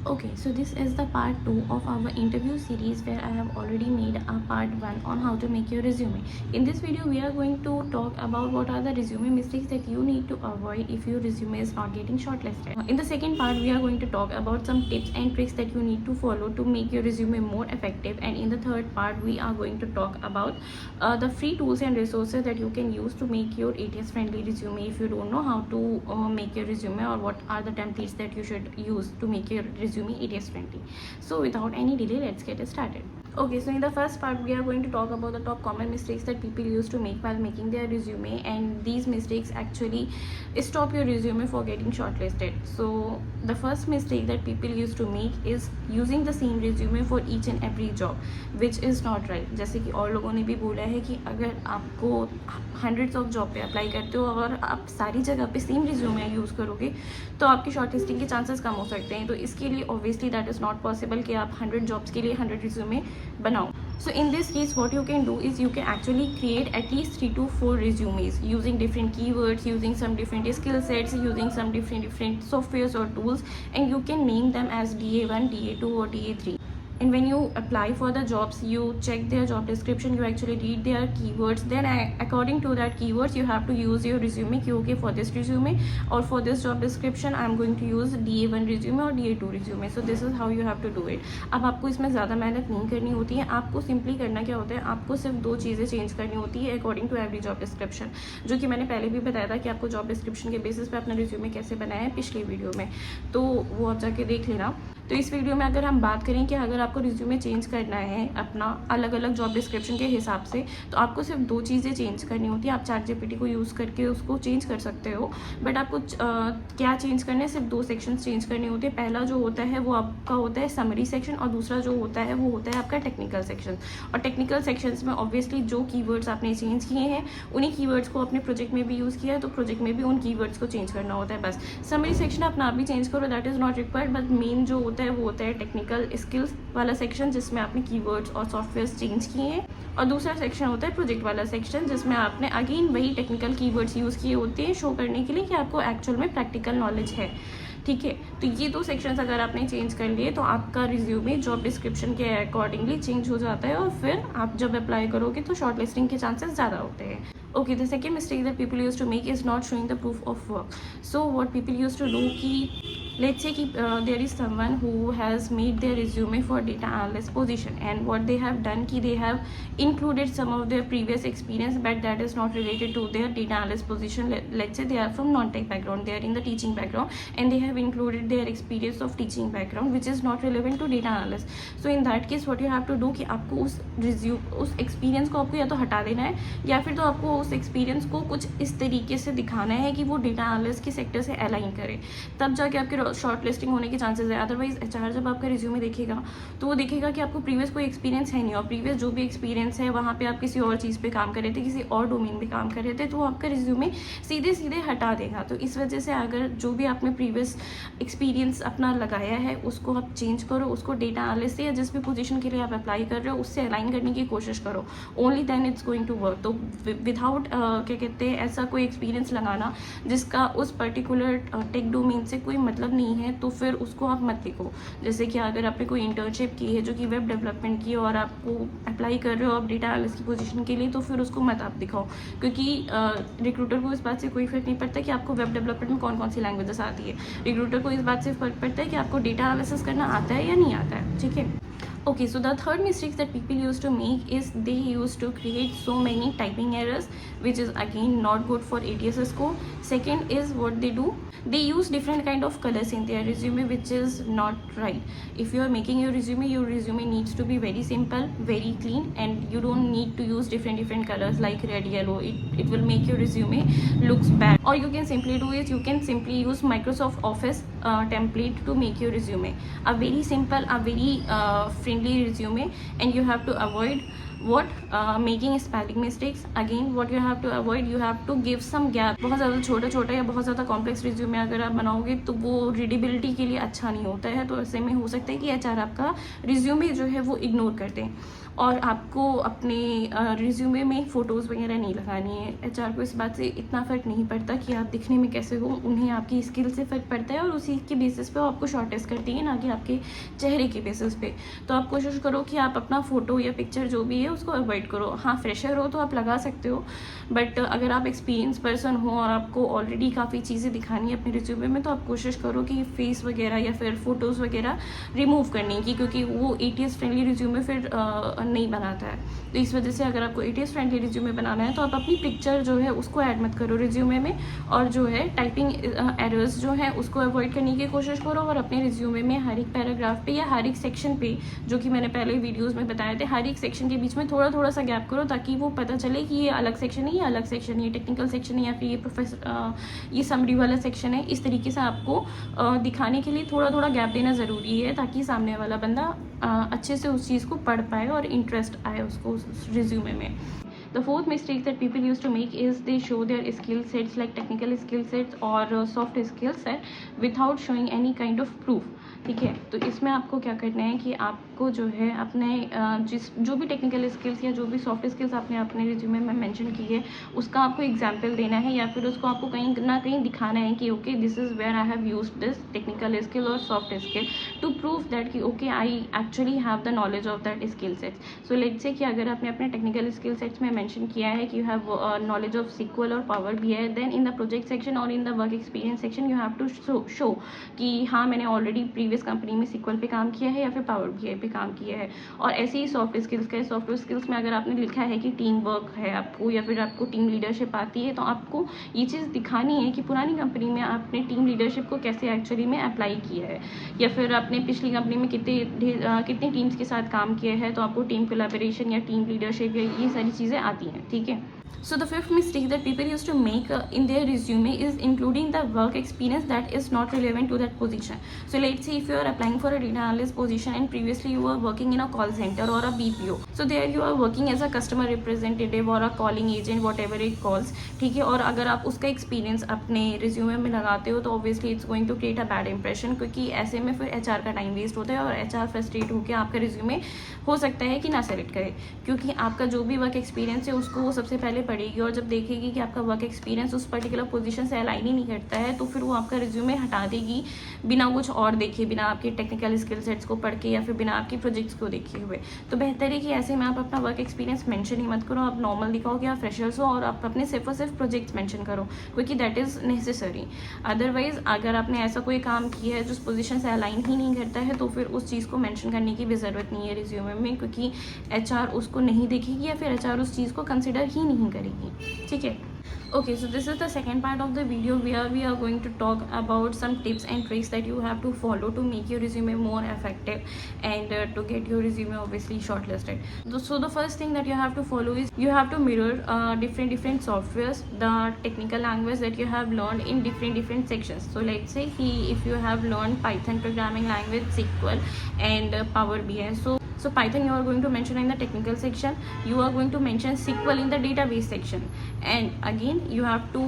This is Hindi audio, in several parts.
Okay, so this is the part 2 of our interview series where I have already made a part 1 on how to make your resume. In this video, we are going to talk about what are the resume mistakes that you need to avoid if your resume is not getting shortlisted. In the second part, we are going to talk about some tips and tricks that you need to follow to make your resume more effective. And in the third part, we are going to talk about the free tools and resources that you can use to make your ATS friendly resume if you don't know how to make your resume, or what are the templates that you should use to make your resume ATS friendly. So without any delay, let's get started. Okay, so in the first part, we are going to talk about the top common mistakes that people used to make while making their resume, and these mistakes actually stop your resume for getting shortlisted. So the first mistake that people used to make is using the same resume for each and every job, which is not right. जैसे कि और लोगों ने भी बोला है कि अगर आपको हंड्रेड्स ऑफ जॉब पे अप्लाई करते हो और आप सारी जगह पे सेम रिज्यूमे यूज़ करोगे तो आपकी शॉर्टलिस्टिंग के चांसेस कम हो सकते हैं. तो इसके लिए obviously that is not possible कि आप 100 जॉब्स के लिए 100 रिज्यूमे बनाओ. So in this case, what you can do is you can actually create at least 3 to 4 resumes using different keywords, using some different skill sets, using some different softwares or tools, and you can name them as DA1, DA2 or DA3. And when you apply for the jobs, you check their job description, you actually read their keywords, then according to that keywords you have to use your resume कि okay, for this resume or for this job description I am going to use DA1 resume or DA2 resume. So this is how you have to do it. अब आपको इसमें ज़्यादा मेहनत नहीं करनी होती है. आपको सिंपली करना क्या होता है, आपको सिर्फ 2 चीज़ें चेंज करनी होती है according to every job description, जो कि मैंने पहले भी बताया था कि आपको जॉब डिस्क्रिप्शन के बेसिस पे अपना रिज्यूमे कैसे बनाया है पिछली वीडियो में, तो वो आप जाके देख लेना. तो इस वीडियो में अगर हम बात करें कि अगर आपको रिज्यूमे चेंज करना है अपना अलग अलग जॉब डिस्क्रिप्शन के हिसाब से, तो आपको सिर्फ 2 चीज़ें चेंज करनी होती है. आप ChatGPT को यूज़ करके उसको चेंज कर सकते हो, बट आपको क्या चेंज करना है, सिर्फ 2 सेक्शंस चेंज करने होते हैं. पहला जो होता है वो आपका होता है समरी सेक्शन, और दूसरा जो होता है वो होता है आपका टेक्निकल सेक्शन. और टेक्निकल सेक्शंस में ऑब्वियसली जो कीवर्ड्स आपने चेंज किए हैं उन्हीं कीवर्ड्स को अपने प्रोजेक्ट में भी यूज़ किया है, तो प्रोजेक्ट में भी उन कीवर्ड्स को चेंज करना होता है. बस समरी सेक्शन अपना आप भी चेंज करो, that is not required, but main जो होता है वो होता है टेक्निकल स्किल्स वाला सेक्शन जिसमें आपने कीवर्ड्स और सॉफ्टवेयर्स चेंज किए हैं, और दूसरा सेक्शन होता है प्रोजेक्ट वाला सेक्शन जिसमें आपने अगेन वही टेक्निकल कीवर्ड्स यूज़ किए होते हैं शो करने के लिए कि आपको एक्चुअल में प्रैक्टिकल नॉलेज है. ठीक है, तो ये 2 सेक्शंस अगर आपने चेंज कर लिए तो आपका रिज्यूमे जॉब डिस्क्रिप्शन के अकॉर्डिंगली चेंज हो जाता है, और फिर आप जब अप्लाई करोगे तो शॉर्ट लिस्टिंग के चांसेस ज़्यादा होते हैं. Okay, the second mistake that people used to make is not showing the proof of work. So what people used to do कि let's say कि there is someone who has made their resume for data analyst position, and what they have done कि they have included some of their previous experience but that is not related to their data analyst position. Let's say they are from non-tech background, they are in the teaching background, and they have included their experience of teaching background which is not relevant to data analyst. So in that case what you have to do कि आपको उस experience को आपको या तो हटा देना है, या फिर तो आपको उस एक्सपीरियंस को कुछ इस तरीके से दिखाना है कि वो डेटा एनालिस्ट के सेक्टर से अलाइन करे, तब जाके आपके शॉर्ट लिस्टिंग होने के चांसेस है. अदरवाइज HR जब आपका रिज्यूमे देखेगा तो वो देखेगा कि आपको प्रीवियस कोई एक्सपीरियंस है नहीं, और प्रीवियस जो भी एक्सपीरियंस है वहाँ पे आप किसी और चीज़ पे काम कर रहे थे, किसी और डोमेन पे काम कर रहे थे, तो वो आपका रिज्यूमे सीधे सीधे हटा देगा. तो इस वजह से अगर जो भी आपने प्रीवियस एक्सपीरियंस अपना लगाया है उसको आप चेंज करो, उसको डेटा एनालिस्ट से या जिस भी पोजीशन के लिए आप अप्लाई कर रहे हो उससे अलाइन करने की कोशिश करो. Only then it's going to work. तो विदाउट क्या कहते हैं ऐसा कोई एक्सपीरियंस लगाना जिसका उस पर्टिकुलर टेक डोमेन से कोई मतलब नहीं है, तो फिर उसको आप मत लिखो. जैसे कि अगर आपने कोई इंटर्नशिप की है जो कि वेब डेवलपमेंट की, और आपको अप्लाई कर रहे हो आप डेटा एनालिस्ट की पोजीशन के लिए, तो फिर उसको मत आप दिखाओ, क्योंकि रिक्रूटर को इस बात से कोई फर्क नहीं पड़ता कि आपको वेब डेवलपमेंट में कौन कौन सी लैंग्वेजेस आती है. रिक्रूटर को इस बात से फ़र्क पड़ता है कि आपको डेटा एनालिसिस करना आता है या नहीं आता है. ठीक है. Okay, so the third mistake that people used to make is they used to create so many typing errors, which is again not good for ATS score. Second is what they do, they use different kind of colors in their resume, which is not right. If you are making your resume needs to be very simple, very clean, and you don't need to use different colors like red, yellow. It will make your resume looks bad. Or you can simply do is you can simply use Microsoft Office template to make your resume a very simple, a very friendly resume, and you have to avoid what making spelling mistakes. Again what you have to avoid, you have to give some gap. बहुत ज़्यादा छोटा छोटा या बहुत ज़्यादा कॉम्प्लेक्स रिज्यूमे अगर आप बनाओगे तो वो रीडेबिलिटी के लिए अच्छा नहीं होता है, तो ऐसे में हो सकता है कि एचआर आपका रिज्यूमे जो है वो इग्नोर कर दें। और आपको अपने रिज्यूमे में फ़ोटोज़ वगैरह नहीं लगानी है। एचआर को इस बात से इतना फ़र्क नहीं पड़ता कि आप दिखने में कैसे हो, उन्हें आपकी स्किल से फ़र्क पड़ता है और उसी के बेसिस पे वो आपको शॉर्टलिस्ट करती है, ना कि आपके चेहरे के बेसिस पे। तो आप कोशिश करो कि आप अपना फ़ोटो या पिक्चर जो भी है उसको अवॉइड करो। हाँ, फ्रेशर हो तो आप लगा सकते हो, बट अगर आप एक्सपीरियंस पर्सन हो और आपको ऑलरेडी काफ़ी चीज़ें दिखानी है अपने रिज्यूमे में, तो आप कोशिश करो कि फेस वगैरह या फिर फ़ोटोज़ वगैरह रिमूव करने की, क्योंकि वो ATS फ्रेंडली रिज्यूमे फिर नहीं बनाता है। तो इस वजह से अगर आपको ATS फ्रेंडली रिज्यूमे बनाना है तो आप अपनी पिक्चर जो है उसको ऐड मत करो रिज्यूमे में, और जो है टाइपिंग एरर्स जो है उसको अवॉइड करने की कोशिश करो। और अपने रिज्यूमे में हर एक पैराग्राफ पे या हर एक सेक्शन पे, जो कि मैंने पहले वीडियोज़ में बताए थे, हर एक सेक्शन के बीच में थोड़ा थोड़ा सा गैप करो, ताकि वो पता चले कि ये अलग सेक्शन है, ये अलग सेक्शन है, ये टेक्निकल सेक्शन है, या फिर ये समरी वाला सेक्शन है। इस तरीके से आपको दिखाने के लिए थोड़ा थोड़ा गैप देना ज़रूरी है, ताकि सामने वाला बंदा अच्छे से उस चीज़ को पढ़ पाए और इंटरेस्ट आए उसको उस रिज्यूमे में। The fourth mistake that people used to make is they show their skill sets like technical skill sets or soft skill set without showing any kind of proof. ठीक है, तो इसमें आपको क्या करना है कि आपको जो है अपने जो भी टेक्निकल स्किल्स या जो भी सॉफ्ट स्किल्स आपने अपने रिज्यूमे में मेंशन की है उसका आपको एग्जांपल देना है, या फिर उसको आपको कहीं ना कहीं दिखाना है कि okay this is where I have used this technical skill और soft skill to prove that कि okay I actually have the knowledge of that skill sets. So let's say कि अगर आपने अपने टेक्निकल स्किल सेट्स में मेंशन किया है कि you have knowledge of SQL और power BI, then in the project section और in the work experience section you have to show कि हाँ मैंने ऑलरेडी प्रीवियस कंपनी में SQL पे काम किया है या फिर पावर BI पे काम किया है। और ऐसे ही सॉफ्ट स्किल्स का, सॉफ्ट स्किल्स में अगर आपने लिखा है कि टीम वर्क है आपको या फिर आपको टीम लीडरशिप आती है, तो आपको ये चीज़ दिखानी है कि पुरानी कंपनी में आपने टीम लीडरशिप को कैसे एक्चुअली में अप्लाई किया है, या फिर आपने पिछली कंपनी में कितनी टीम्स के साथ काम किया है, तो आपको टीम कोलैबोरेशन या टीम लीडरशिप या ये सारी चीज़ें आती हैं। ठीक है, so the fifth mistake that people used to make in their resume is including the work experience that is not relevant to that position. So let's say if you are applying for a data analyst position and previously you were working in a call center or a BPO, so there you are working as a customer representative or a calling agent, whatever it calls. ठीक है, और अगर आप उसका एक्सपीरियंस अपने रिज्यूमे में लगाते हो तो obviously it's going to create a bad impression, क्योंकि ऐसे में फिर HR का टाइम वेस्ट होता है और HR फ्रस्ट्रेट होकर आपका रिज्यूमे हो सकता है कि ना सेलेक्ट करे, क्योंकि आपका जो भी वर्क एक्सपीरियंस है उसको वो सबसे पहले पढ़ेगी, और जब देखेगी कि आपका वर्क एक्सपीरियंस उस पर्टिकुलर पोजीशन से अलाइन ही नहीं करता है तो फिर वो आपका रिज्यूमे हटा देगी बिना कुछ और देखे, बिना आपके टेक्निकल स्किल सेट्स को पढ़ के या फिर बिना आपकी प्रोजेक्ट्स को देखे हुए। तो बेहतर है कि ऐसे में आप अपना वर्क एक्सपीरियंस मेंशन ही मत करो, आप नॉर्मल दिखाओ कि आप फ्रेशर्स हो और आप अपने सिर्फ और सिर्फ प्रोजेक्ट्स मेंशन करो, क्योंकि दैट इज़ नेसेसरी। अदरवाइज अगर आपने ऐसा कोई काम किया है जो उस पोजीशन से अलाइन ही नहीं करता है तो फिर उस चीज़ को मेंशन करने की भी ज़रूरत नहीं है रिज्यूमे में, क्योंकि HR उसको नहीं देखेगी या फिर HR उस चीज़ को कंसिडर ही नहीं करेगी। ठीक है, okay, so this is the second part of the video where we are going to talk about some tips and tricks that you have to follow to make your resume more effective and to get your resume obviously shortlisted. So the first thing that you have to follow is you have to mirror different softwares, the technical language that you have learned in different sections. So let's say if you have learned Python programming language, SQL and Power BI, so Python you are going to mention in the technical section, you are going to mention SQL in the database section, and again you have to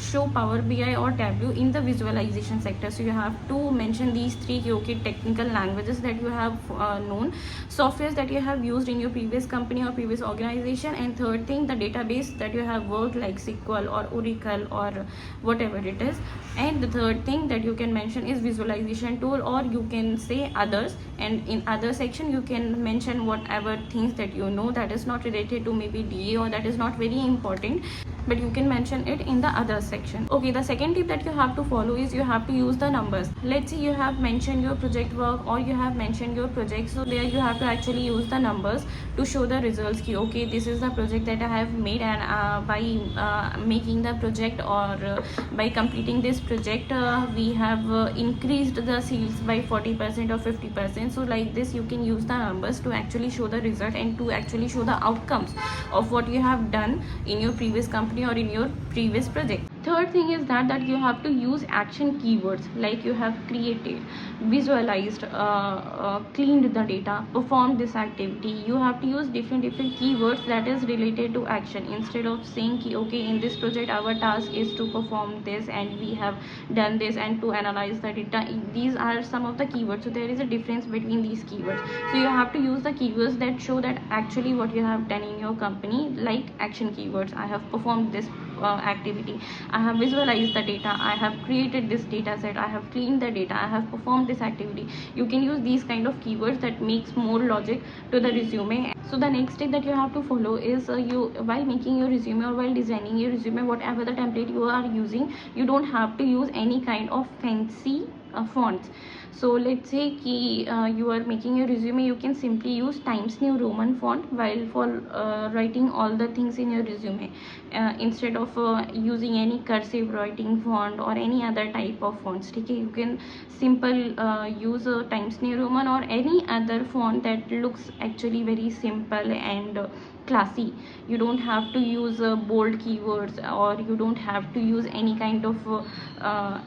show Power BI or Tableau in the visualization sector. So you have to mention these three technical languages that you have known, softwares that you have used in your previous company or previous organization, and third thing, the database that you have worked like SQL or Oracle or whatever it is, and the third thing that you can mention is visualization tool, or you can say others, and in other section you can mention whatever things that you know that is not related to maybe DA or that is not very important, but you can mention it in the other section. Okay, the second tip that you have to follow is you have to use the numbers. Let's say you have mentioned your project work or you have mentioned your project, so there you have to actually use the numbers to show the results ki okay this is the project that I have made, and by making the project or by completing this project we have increased the sales by 40% or 50%. So like this you can use the numbers to actually show the result and to actually show the outcomes of what you have done in your previous company or in your previous project. Third thing is that you have to use action keywords, like you have created, visualized, cleaned the data, performed this activity. You have to use different keywords that is related to action, instead of saying ki, okay, in this project our task is to perform this and we have done this and to analyze the data. These are some of the keywords, so there is a difference between these keywords. So you have to use the keywords that show that actually what you have done in your company, like action keywords. I have performed this activity, I have visualized the data, I have created this data set, I have cleaned the data, I have performed this activity. You can use these kind of keywords that makes more logic to the resume. So the next step that you have to follow is you, while making your resume or while designing your resume, whatever the template you are using, you don't have to use any kind of fancy fonts. So let's say ki, you are making your resume, you can simply use Times New Roman font while for writing all the things in your resume, instead of using any cursive writing font or any other type of fonts. Okay, you can simple use Times New Roman or any other font that looks actually very simple and classy. You don't have to use bold keywords, or you don't have to use any kind of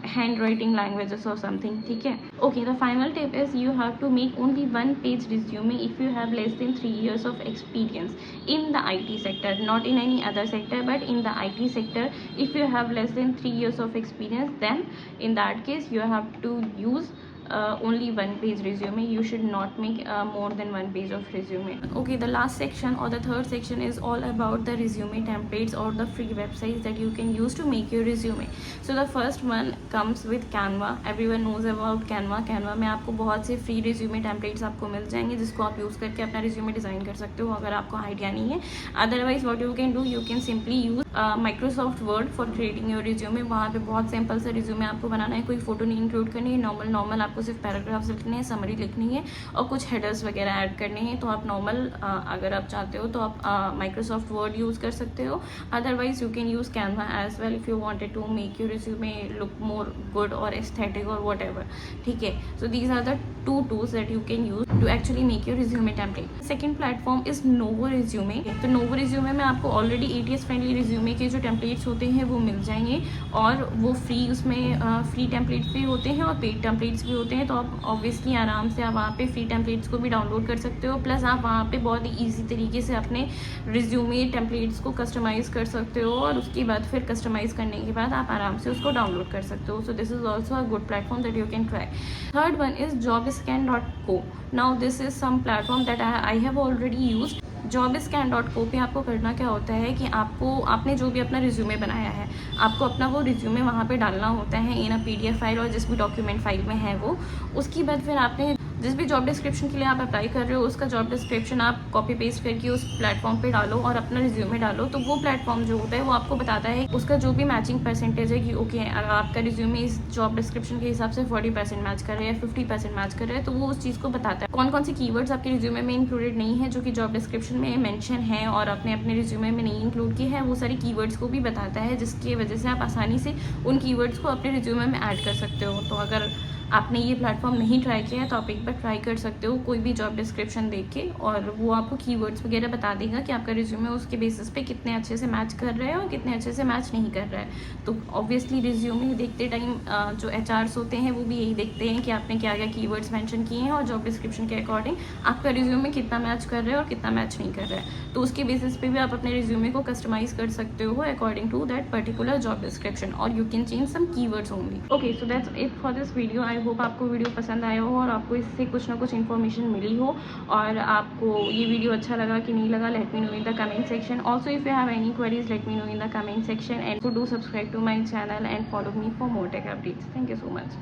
handwriting languages or something. Okay, okay, the final tip is you have to make only one page resume if you have less than 3 years of experience in the IT sector, not in any other sector, but in the IT sector. If you have less than 3 years of experience, then in that case you have to use only one page resume. You should not make more than one page of resume. Okay, the last section or the third section is all about the resume templates or the free websites that you can use to make your resume. So the first one comes with Canva. Everyone knows about Canva. Canva में आपको बहुत से फ्री resume templates आपको मिल जाएंगे, जिसको आप यूज़ करके अपना resume डिज़ाइन कर सकते हो अगर आपको आइडिया नहीं है. Otherwise what you can do, you can simply use Microsoft Word for creating your resume. वहाँ पे बहुत सिंपल सा resume आपको बनाना है, कोई फोटो नहीं इंक्लूड करनी है, नॉर्मल आपको सिर्फ पैराग्राफ्स लिखने हैं, समरी लिखनी है और कुछ हेडर्स वगैरह ऐड करने हैं. तो आप नॉर्मल अगर आप चाहते हो तो आप माइक्रोसॉफ्ट वर्ड यूज़ कर सकते हो. Otherwise you can use Canva as well if you wanted to make your resume look more good और एस्थेटिक और वट एवर. ठीक है, so these are the two tools that you can use to actually make your resume template. Second platform is Novo resume. तो नोवो रिज्यूमे में आपको ऑलरेडी ATS फ्रेंडली रिज्यूमे के जो टेम्पलेट्स होते हैं वो मिल जाएंगे, और वो फ्री, उसमें फ्री टेम्पलेट्स भी होते हैं और पेड टेम्पलेट्स भी होते हैं. तो आप ऑब्वियसली आराम से आप वहाँ पे फ्री टेम्पलेट्स को भी डाउनलोड कर सकते हो, प्लस आप वहाँ पे बहुत ही ईजी तरीके से अपने रिज्यूमे टेम्पलेट्स को कस्टमाइज़ कर सकते हो, और उसके बाद फिर कस्टमाइज़ करने के बाद आप आराम से उसको डाउनलोड कर सकते हो. So this is also a good platform that you can try. Third one is jobscan.co. Now this is some platform that I have already used. jobscan.co पे आपको करना क्या होता है कि आपने जो भी अपना रिज्यूमे बनाया है, आपको अपना वो रिज्यूमे वहाँ पे डालना होता है इन अ PDF फाइल और जिस भी डॉक्यूमेंट फाइल में है वो. उसके बाद फिर आपने जिस भी जॉब डिस्क्रिप्शन के लिए आप अप्लाई कर रहे हो उसका जॉब डिस्क्रिप्शन आप कॉपी पेस्ट करके उस प्लेटफॉर्म पे डालो और अपना रिज्यूमे डालो. तो वो प्लेटफॉर्म जो होता है वो आपको बताता है उसका जो भी मैचिंग परसेंटेज है कि ओके अगर आपका रिज्यूमे इस जॉब डिस्क्रिप्शन के हिसाब से 40% मैच कर रहा है या 50% मैच कर रहा है, तो वो उस चीज़ को बताता है. कौन कौन सी कीवर्ड्स आपके रिज्यूमे में इंक्लूडेड नहीं है जो कि जॉब डिस्क्रिप्शन में मेंशन है और आपने अपने रिज्यूमे में नहीं इंक्लूड की है, वो सारी कीवर्ड्स को भी बताता है, जिसकी वजह से आप आसानी से उन कीवर्ड्स को अपने रिज्यूमे में ऐड कर सकते हो. तो अगर आपने ये प्लेटफॉर्म नहीं ट्राई किया है तो आप एक बार ट्राई कर सकते हो कोई भी जॉब डिस्क्रिप्शन देख के, और वो आपको कीवर्ड्स वगैरह बता देगा कि आपका रिज्यूमे उसके बेसिस पे कितने अच्छे से मैच कर रहा है और कितने अच्छे से मैच नहीं कर रहा है. तो ऑब्वियसली रिज्यूमे देखते टाइम जो HRs होते हैं वो भी यही देखते हैं कि आपने क्या क्या कीवर्ड्स मेंशन किए हैं और जॉब डिस्क्रिप्शन के अकॉर्डिंग आपका रिज्यूमे कितना मैच कर रहा है और कितना मैच नहीं कर रहा है. तो उसके बेसिस पे भी आप अपने रिज्यूमे को कस्टमाइज़ कर सकते हो according to that particular job description, और you can change some keywords only. Okay, so that's it for this video. I hope आपको वीडियो पसंद आया हो और आपको इससे कुछ ना कुछ इन्फॉर्मेशन मिली हो, और आपको ये वीडियो अच्छा लगा कि नहीं लगा, let me know in the comment section. Also if you have any queries, let me know in the comment section, and do subscribe to my channel and follow me for more tech updates. Thank you so much.